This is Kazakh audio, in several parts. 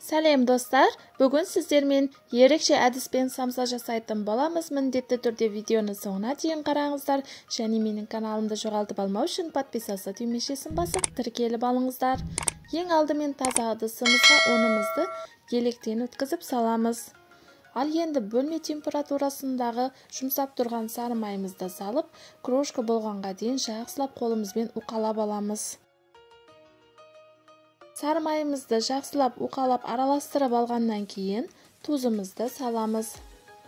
Сәлем достар, бүгін сіздермен ерекше әдіспен самса жасайтын боламыз. Міндетті түрде видеоны соңына дейін қараңыздар, және менің каналымды жоғалтып алмау үшін подписаться түймешесін басып тіркеліп алыңыздар. Ең алдымен таза ыдысымызға ұнымызды електен өткізіп саламыз. Ал енді бөлме температурасындағы жұмсап тұрған сары майымызды салып, крошка болғанға дейін жақсылап қолымызбен уқалап аламыз. Сары майымызды жақсылап уқалап араластырып алғаннан кейін тұзымызды саламыз.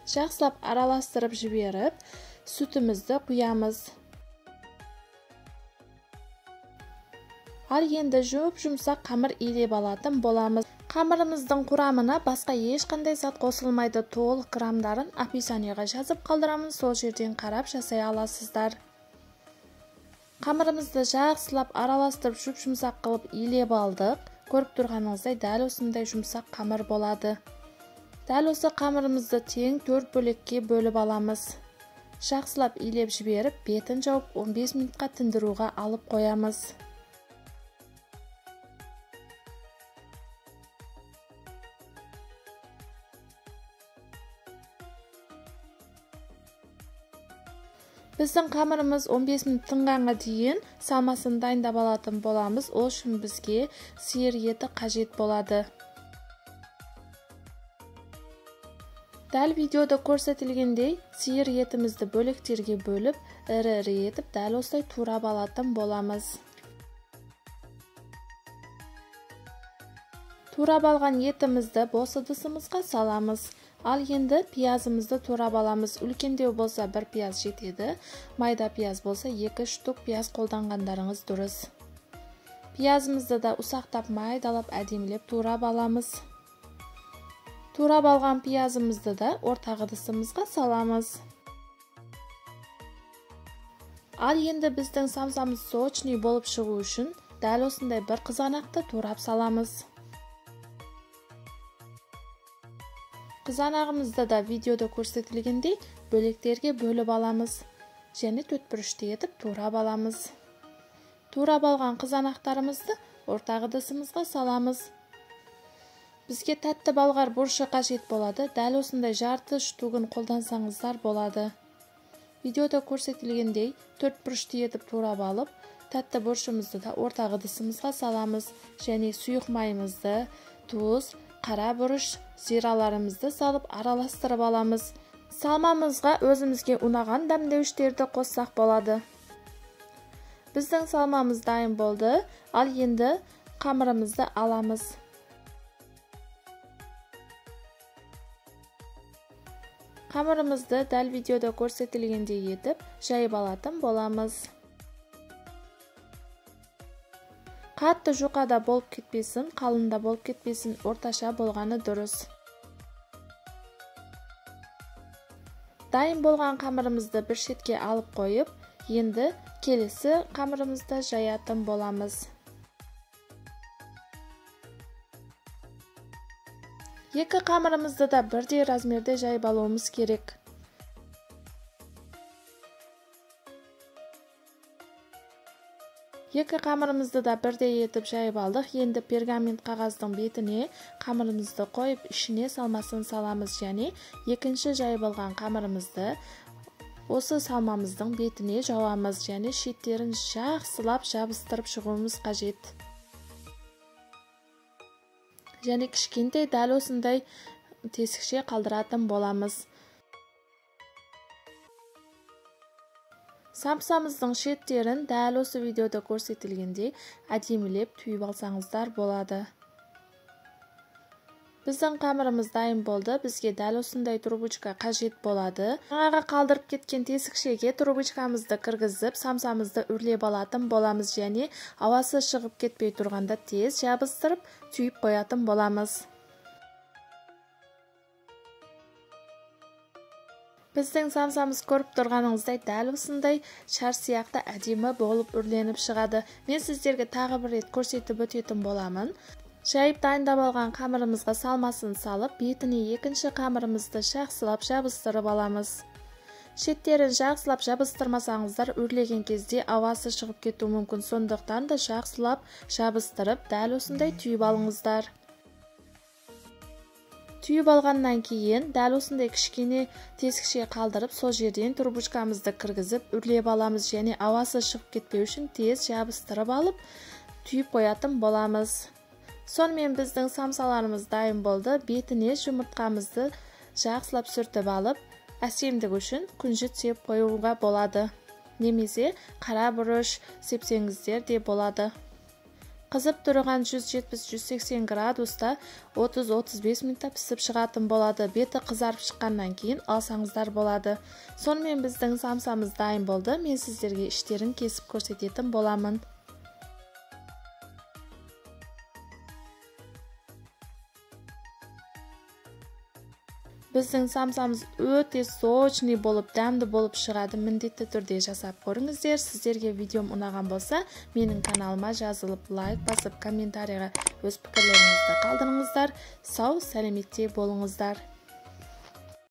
Жақсылап араластырып жіберіп, сүтімізді құямыз. Ал енді жұмсақ қамыр илеп алатын боламыз. Қамырымыздың құрамына басқа ешқандай зат қосылмайды. Толық грамдарын описаниеға жазып қалдырамын, сол жерден қарап жасай аласыздар. Қамырымызды жақсылап араластырып жұмсақ қылып илеп алдық. Көріп тұрғаныңыздай дәл осындай жұмсақ қамыр болады. Дәл осы қамырымызды тең 4 бөлікке бөліп аламыз. Жақсылап илеп жіберіп, бетін жауып 15 минутқа тындыруға алып қоямыз. Біздің қамырымыз 15 минут тынғанға дейін салмасын дайындап алатын боламыз. Ол үшін бізге сиыр еті қажет болады. Дәл видеода көрсетілгендей сиыр етімізді бөліктерге бөліп, ірі-ірі етіп, дәл осылай турап алатын боламыз. Турап алған етімізді бос ыдысымызға саламыз. Ал енді пиязымызды турап аламыз. Үлкендеу болса 1 пияз жетеді, майда пияз болса 2 штук пияз қолданғандарыңыз дұрыс. Пиязымызды да ұсақтап майдалап әдемілеп турап аламыз. Турап алған пиязымызды да ортақ ыдысымызға саламыз. Ал енді біздің самсамыз сочный болып шығу үшін дәл осындай бір қызанақты турап саламыз. Қызанағымызды да видеода көрсетілгендей бөліктерге бөліп аламыз. Және 4 бұрышты етіп турап аламыз. Турап алған қызанақтарымызды ортақ ыдысымызға саламыз. Бізге тәтті балғар бұрышы қажет болады. Дәл осындай жарты штугын қолдансаңыздар болады. Видеода көрсетілгендей 4 бұрышты етіп турап алып, тәтті бұрышымызды да ортақ ыдысымызға саламыз. Және сұйық майымызды, тұз, қара бұрыш, зираларымызды салып араластырып аламыз. Салмамызға өзімізге ұнаған дәмдеуіштерді қоссақ болады. Біздің салмамыз дайын болды. Ал енді қамырымызды аламыз. Қамырымызды дәл видеода көрсетілгендей етіп, жайып алатын боламыз. Қатты жұқада болып кетпесін, қалында болып кетпесін, орташа болғаны дұрыс. Дайын болған қамырымызды бір шетке алып қойып, енді келесі қамырымызды жаятын боламыз. Екі қамырымызды да бірдей размерде жайып алуымыз керек. Екі қамырымызды да бірдей етіп жайып алдық. Енді пергамент қағаздың бетіне қамырымызды қойып, ішіне салмасын саламыз. Және екінші жайып алған қамырымызды осы салмамыздың бетіне жауамыз. Және шеттерін жақсылап жабыстырып шығуымыз қажет. Және кішкентай дәл осындай тесікше қалдыратын боламыз. Самсамыздың шеттерін дәл осы видеода көрсетілгендей әдемілеп түйіп алсаңыздар болады. Біздің қамырымыз дайын болды. Бізге дәл осындай трубочка қажет болады. Жаңаға қалдырып кеткен тесікшеге трубочкамызды кіргізіп, самсамызды үрлеп алатын боламыз. Және ауасы шығып кетпей тұрғанда тез жабыстырып, түйіп қоятын боламыз. Біздің самсамыз көріп тұрғаныңыздай дәл осындай шар сияқты әдемі болып үрленіп шығады. Мен сіздерге тағы бір рет көрсетіп өтетін боламын. Жайып дайындап алған қамырымызға салмасын салып, бетіне екінші қамырымызды жақсылап жабыстырып аламыз. Шеттерін жақсылап жабыстырмасаңыздар, үрлеген кезде ауасы шығып кетуі мүмкін. Сондықтан да жақсылап жабыстырып, дәл осындай түйіп алыңыздар. Түйіп алғаннан кейін дәл осындай кішкене тесікше қалдырып, сол жерден трубочкамызды кіргізіп, үрлеп аламыз және ауасы шығып кетпеу үшін тез жабыстырып алып, түйіп қоятын боламыз. Сонымен біздің самсаларымыз дайын болды. Бетіне жұмыртқамызды жақсылап сүртіп алып, әсемдік үшін күнжіт сеп қоюға болады. Немесе қара бұрыш сепсеңіздер де болады. Қызып тұрған 170-180 градуста 30-35 минутта пісіп шығатын болады. Беті қызарып шыққаннан кейін алсаңыздар болады. Сонымен біздің самсамыз дайын болды. Мен сіздерге іштерін кесіп көрсететін боламын. Біздің самсамыз өте сочный болып, дәмді болып шығады. Міндетті түрде жасап көріңіздер. Сіздерге видеом ұнаған болса, менің каналыма жазылып, лайк басып, комментарийға өз пікірлеріңізді қалдырыңыздар. Сау, сәлеметте болыңыздар.